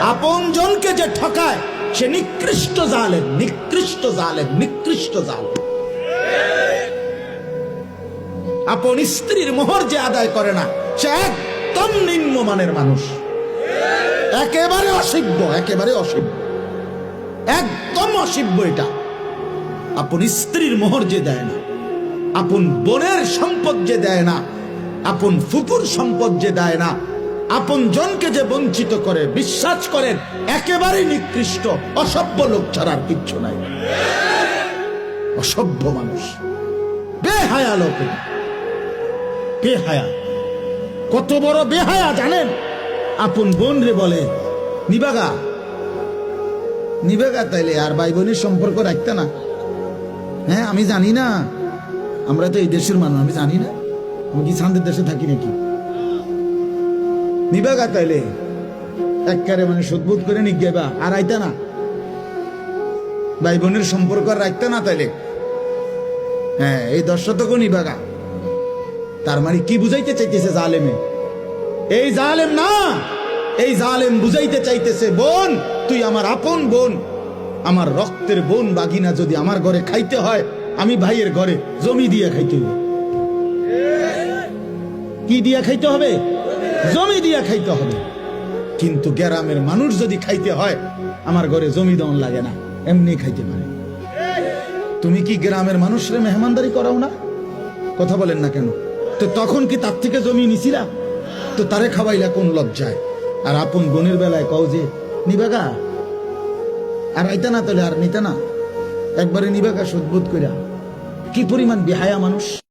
আপন জনকে যে ঠকায় সে নিকৃষ্ট জালেম, নিকৃষ্ট জালেম, নিকৃষ্ট জালেম। আপন স্ত্রীর মোহর যে আদায় করে না সে একদম নিম্নমানের মানুষ, একেবারে অসভ্য, একেবারে অসভ্য, একদম অসভ্য। এটা আপন স্ত্রীর মোহর যে দেয় না, আপন বোনের সম্পদ যে দেয় না, আপন ফুপুর সম্পদ যে দেয় না, আপন জনকে যে বঞ্চিত করে, বিশ্বাস করেন একেবারে নিকৃষ্ট অসভ্য লোক ছাড়ার কিচ্ছু নাই। অসভ্য মানুষ, বেহায়া লোক, বেহায়া। কত বড় বেহায়া জানেন? আপন বোন রে বলে নিবাগা, নিবাগা, তাইলে আর ভাই বোনের সম্পর্ক রাখতে না? হ্যাঁ, আমি জানি না, আমরা তো এই দেশের মানুষ, আমি জানি না, আমি কি শান্তির দেশে থাকি নাকি? নিবাগা তাইলে একবারে মানে সুদবোধ করে নিগেবা, আর আইতা না, ভাই বোনের সম্পর্ক রাখতে না তাইলে। হ্যাঁ, এই 10 শতক নিবাগা। তার মানে কি বুঝাইতে চাইতেছে জালেমে? এই জালেম না, এই জালেম বুঝাইতে চাইতেছে বোন তুই আমার আপন বোন, আমার রক্তের বোন বাগিনা যদি আমার ঘরে খাইতে হয়, আমি ভাইয়ের ঘরে জমি দিয়ে খাইতে হবে। কি দিয়ে খাইতে হবে? জমি দিয়ে খাইতে হবে। কিন্তু গ্রামের মানুষ যদি খাইতে হয়, আমার ঘরে জমি দেওয়ান লাগে না, এমনি খাইতে পারে। তুমি কি গ্রামের মানুষরে মেহমানদারি করাও না? কথা বলেন না কেন? তো তখন কি তার থেকে জমি নিছিলা? তো তারে খাওয়াইলা কোন লজ্জায়? আর আপন বোনের বেলায় কও যে নিবাগা, আর আইতা না তাহলে আর নিতে না, একবারে নিবাগা সুদবোধ কইরা। কি পরিমাণ বেহায়া মানুষ!